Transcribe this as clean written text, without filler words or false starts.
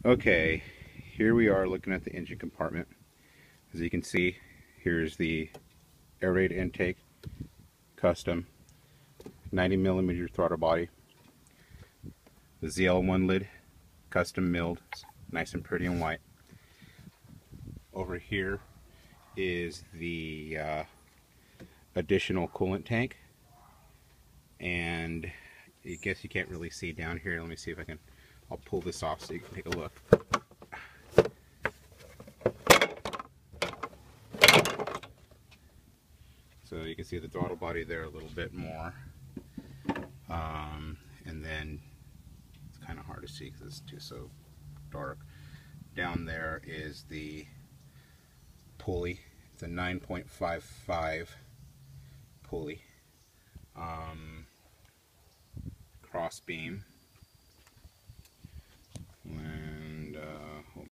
Okay, here we are looking at the engine compartment. As you can see, here's the aerated intake, custom, 90mm throttle body. The ZL1 lid, custom milled, nice and pretty and white. Over here is the additional coolant tank, and I guess you can't really see down here. Let me see if I'll pull this off so you can take a look. So you can see the throttle body there a little bit more, and then it's kind of hard to see because it's too so dark. Down there is the pulley. It's a 9.55 pulley, cross beam,